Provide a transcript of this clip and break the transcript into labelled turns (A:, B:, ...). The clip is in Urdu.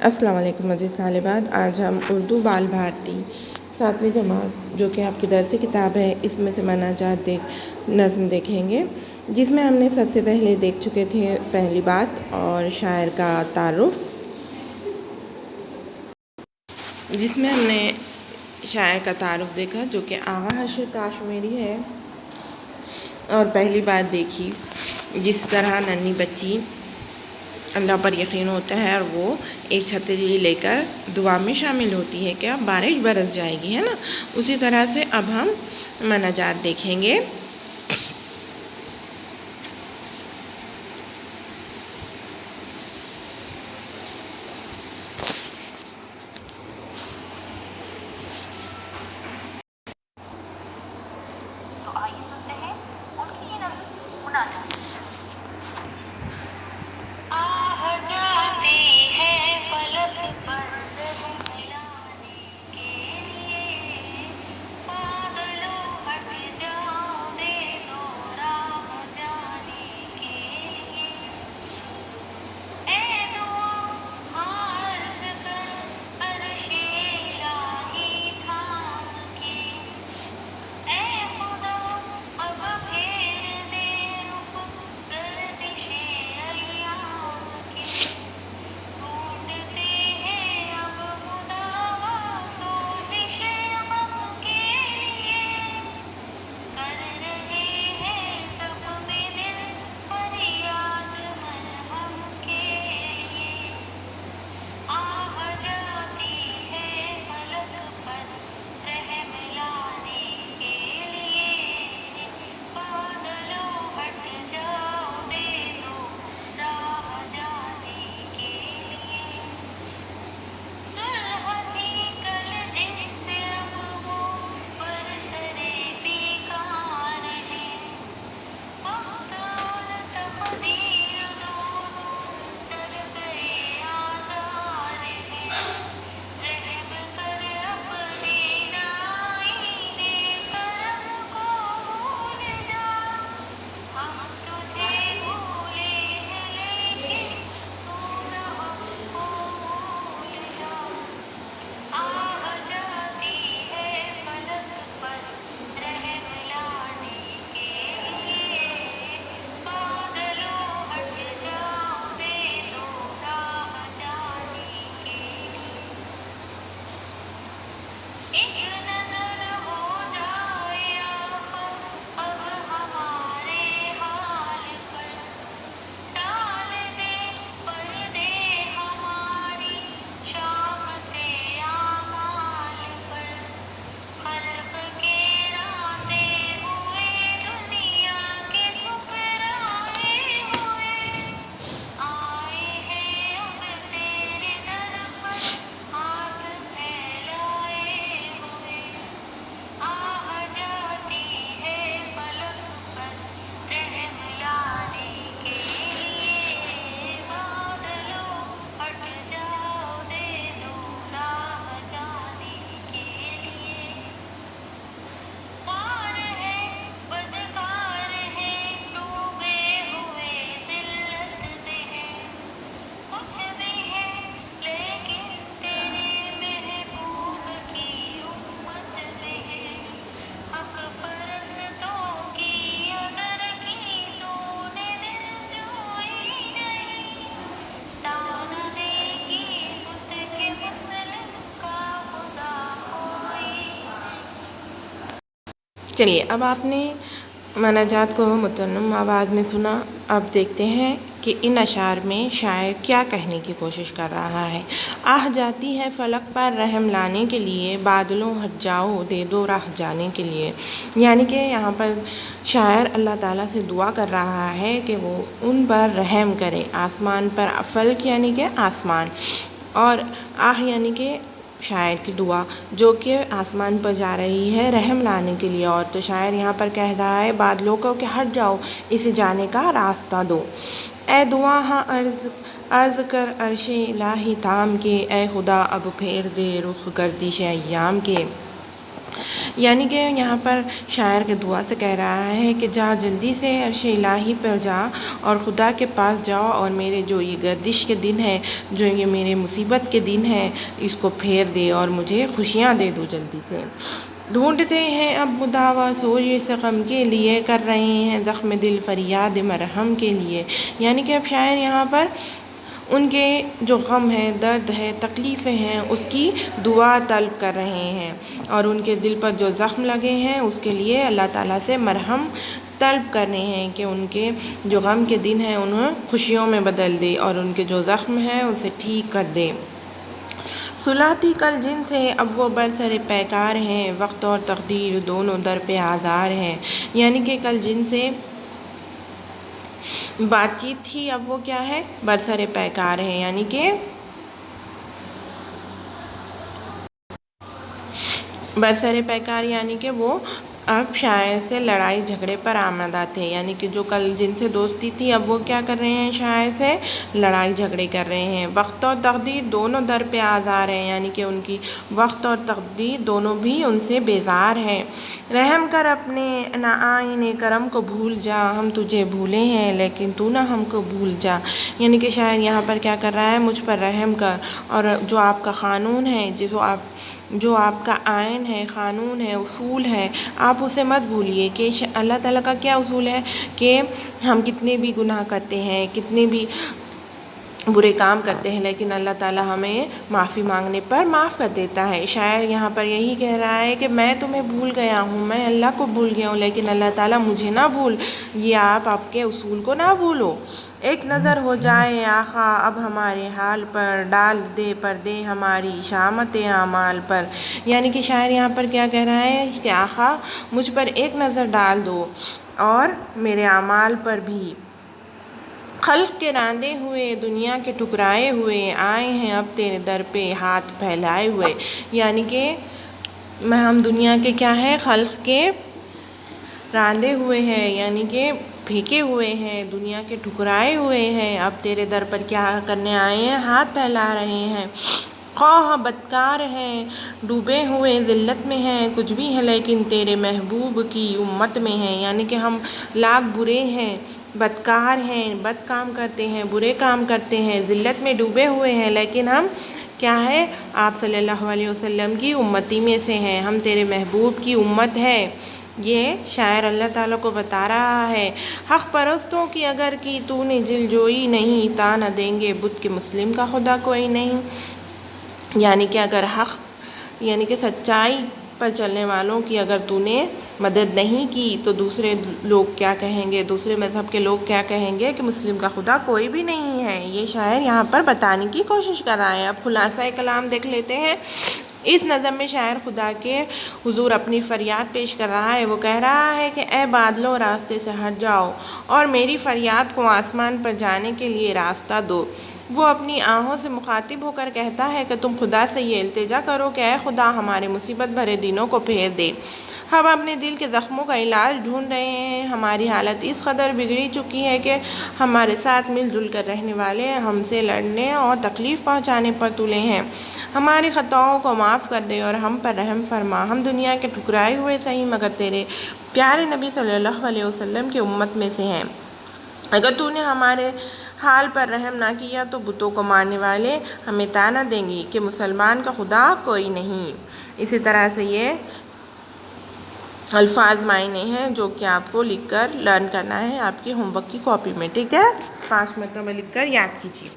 A: السلام علیکم عزیز طالبات، آج ہم اردو بال بھارتی 7ویں جماعت جو کہ آپ کی درسی کتاب ہے اس میں سے مناجات نظم دیکھیں گے، جس میں ہم نے سب سے پہلے دیکھ چکے تھے پہلی بات اور شاعر کا تعارف، جس میں ہم نے شاعر کا تعارف دیکھا جو کہ آغا حشر کاشمیری ہے، اور پہلی بات دیکھی جس طرح ننھی بچی اللہ پر یقین ہوتا ہے اور وہ ایک چھتری لے کر دعا میں شامل ہوتی ہے کہ اب بارش برس جائے گی، ہے نا۔ اسی طرح سے اب ہم مناجات دیکھیں گے۔
B: تو آئیے سنتے ہیں ان کی یہ نظم مناجات۔ آہ جاتی ہے فلک پر رحم لانے کے لیے، بادلوں ہٹ جاؤ دے دو راہ جانے کے لیے، اے دعا عرض کر عرش الہی تھام کے، اے خدا اب پھیر دے رخ گردش ایام کے، ڈھونڈتے ہیں اب مداوا سوزش غم کے لیے، کر رہے ہیں زخم دل فریاد مرہم کے لیے، آہ جاتی ہے فلک پر رحم لانے کے لیے، بادلوں ہٹ جاؤ دے دو راہ جانے کے لیے، صلح تھی کل جن سے اب وہ برسرے بیکار ہے، وقت اور تقدیر دونوں در گئے آزار ہے، رحم کر اپنے آئینے کرم کو بھول جا، ہم تجھے بھولے ہیں لیکن تو نہ ہم کو بھول جا، آہ جاتی ہے فلک پر رحم لانے کے لیے، بادلوں ہٹ جاؤ دے دو راہ جانے کے لیے، ایک نظر ہو جائے آقا اب ہمارے حال پر، ڈال دے پردے ہماری شامت اعمال پر، خلق کے راندے ہوئے دنیا کے ٹھکرائے ہوئے، آئے ہیں اب تیرے در پر ہاتھ پھیلائے ہوئے، آہ جاتی ہے فلک پر رحم لانے کے لیے، بادلوں ہٹ جاؤ دے دو راہ جانے کے لیے، خوار ہے بدکار ہے ڈوبے ہوئے ذلت میں ہے، کچھ بھی ہے لیکن تیرے محبوب کی امت میں ہے، حق پرستوں کی اگر کی تو نے دل جوئی نہیں، تانا دے گی بت کے مسلم کا خدا کوئی نہیں۔
A: چلیے، اب آپ نے مناجات کو مترنم آواز میں سنا، اب دیکھتے ہیں کہ ان اشعار میں شاعر کیا کہنے کی کوشش کر رہا ہے۔ آہ جاتی ہے فلک پر رحم لانے کے لیے، بادلوں ہٹ جاؤ دے دو راہ جانے کے لیے، یعنی کہ یہاں پر شاعر اللہ تعالیٰ سے دعا کر رہا ہے کہ وہ ان پر رحم کرے، آسمان پر، فلک یعنی کہ آسمان، اور آہ یعنی کہ شاعر کی دعا جو کہ آسمان پر جا رہی ہے رحم لانے کے لیے، اور تو شاعر یہاں پر کہہ رہا ہے بادلوں کو کہ ہٹ جاؤ، اسے جانے کا راستہ دو، اے دعا ہاں عرض کر عرش الہی تھام کے، اے خدا اب پھیر دے رخ گردش ایام کے، یعنی کہ یہاں پر شاعر کے دعا سے کہہ رہا ہے کہ جا جلدی سے عرش الہی پر جا اور خدا کے پاس جاؤ، اور میرے جو یہ گردش کے دن ہے، جو یہ میرے مصیبت کے دن ہے، اس کو پھیر دے اور مجھے خوشیاں دے دو جلدی سے۔ ڈھونڈتے ہیں اب مداوا سوز اس غم کے لیے، کر رہے ہیں زخم دل فریاد مرہم کے لیے۔ یعنی کہ اب شاعر یہاں پر ان کے جو غم ہے، درد ہے، تکلیفیں ہیں، اس کی دعا طلب کر رہے ہیں، اور ان کے دل پر جو زخم لگے ہیں اس کے لیے اللہ تعالیٰ سے مرہم طلب کر رہے ہیں کہ ان کے جو غم کے دن ہیں انہیں خوشیوں میں بدل دے، اور ان کے جو زخم ہیں اسے ٹھیک کر دے۔ صلح تھی کل جن سے اب وہ برسر پیکار ہیں، وقت اور تقدیر دونوں در پہ آزار ہیں۔ یعنی کہ کل جن سے بات چیت تھی، اب وہ کیا ہے، برسر پیکار ہے۔ یعنی کہ برسر پیکار یعنی کہ وہ اب شاعر سے لڑائی جھگڑے پر آمادہ تھے۔ یعنی کہ جو کل جن سے دوستی تھی، اب وہ کیا کر رہے ہیں، شاعر سے لڑائی جھگڑے کر رہے ہیں۔ وقت اور تقدیر دونوں در پہ آزار ہیں، یعنی کہ ان کی وقت اور تقدیر دونوں بھی ان سے بیزار ہے۔ رحم کر اپنے نہ آئین کرم کو بھول جا، ہم تجھے بھولے ہیں لیکن تو نہ ہم کو بھول جا۔ یعنی کہ شاعر یہاں پر کیا کر رہا ہے، مجھ پر رحم کر، اور جو آپ کا قانون ہے، جو آپ کا آئین ہے، قانون ہے، اصول ہے، آپ اسے مت بھولیے۔ کہ اللہ تعالیٰ کا کیا اصول ہے کہ ہم کتنے بھی گناہ کرتے ہیں، کتنے بھی برے کام کرتے ہیں، لیکن اللہ تعالیٰ ہمیں معافی مانگنے پر معاف کر دیتا ہے۔ شاعر یہاں پر یہی کہہ رہا ہے کہ میں تمہیں بھول گیا ہوں، میں اللہ کو بھول گیا ہوں، لیکن اللہ تعالیٰ مجھے نہ بھول، یہ آپ کے اصول کو نہ بھولو۔ ایک نظر ہو جائے آقا اب ہمارے حال پر، ڈال دے پردے ہماری شامت اعمال پر۔ یعنی کہ شاعر یہاں پر کیا کہہ رہا ہے کہ آقا مجھ پر ایک نظر ڈال دو، اور میرے اعمال پر بھی۔ خلق کے راندے ہوئے، دنیا کے ٹھکرائے ہوئے، آئے ہیں اب تیرے در پہ ہاتھ پھیلائے ہوئے۔ یعنی کہ ہم دنیا کے کیا ہے، خلق کے راندے ہوئے ہیں، یعنی کہ پھینکے ہوئے ہیں، دنیا کے ٹھکرائے ہوئے ہیں، اب تیرے در پر کیا کرنے آئے ہیں، ہاتھ پھیلا رہے ہیں۔ خواہ بدکار ہیں، ڈوبے ہوئے ذلت میں ہیں، کچھ بھی ہے لیکن تیرے محبوب کی امت میں ہیں۔ یعنی کہ ہم لاکھ برے ہیں، بدکار ہیں، بد کام کرتے ہیں، برے کام کرتے ہیں، ذلت میں ڈوبے ہوئے ہیں، لیکن ہم کیا ہے، آپ صلی اللہ علیہ وسلم کی امتی میں سے ہیں، ہم تیرے محبوب کی امت ہے۔ یہ شاعر اللہ تعالیٰ کو بتا رہا ہے۔ حق پرستوں کی اگر کی تو نے دل جوئی نہیں، تا نہ دیں گے بت کے مسلم کا خدا کوئی نہیں۔ یعنی کہ اگر حق یعنی کہ سچائی پر چلنے والوں کی اگر تو نے مدد نہیں کی تو دوسرے لوگ کیا کہیں گے، دوسرے مذہب کے لوگ کیا کہیں گے کہ مسلم کا خدا کوئی بھی نہیں ہے۔ یہ شاعر یہاں پر بتانے کی کوشش کر رہا ہے۔ اب خلاصہ کلام دیکھ لیتے ہیں۔ اس نظم میں شاعر خدا کے حضور اپنی فریاد پیش کر رہا ہے۔ وہ کہہ رہا ہے کہ اے بادلوں راستے سے ہٹ جاؤ اور میری فریاد کو آسمان پر جانے کے لیے راستہ دو۔ وہ اپنی آہوں سے مخاطب ہو کر کہتا ہے کہ تم خدا سے یہ التجا کرو کہ اے خدا ہمارے مصیبت بھرے دنوں کو پھیر دے۔ ہم اپنے دل کے زخموں کا علاج ڈھونڈ رہے ہیں، ہماری حالت اس قدر بگڑی چکی ہے کہ ہمارے ساتھ مل جل کر رہنے والے ہم سے لڑنے اور تکلیف پہنچانے پر تلے ہیں۔ ہماری خطاؤں کو معاف کر دے اور ہم پر رحم فرما۔ ہم دنیا کے ٹھکرائے ہوئے صحیح مگر تیرے پیارے نبی صلی اللہ علیہ وسلم کی امت میں سے ہیں۔ اگر تو نے ہمارے حال پر رحم نہ کیا تو بتوں کو ماننے والے ہمیں طعنہ دیں گے کہ مسلمان کا خدا کوئی نہیں۔ اسی طرح سے یہ الفاظ معنی ہیں جو کہ آپ کو لکھ کر لرن کرنا ہے آپ کی ہوم ورک کی کاپی میں، ٹھیک ہے؟ 5 مرتبہ لکھ کر یاد کیجیے۔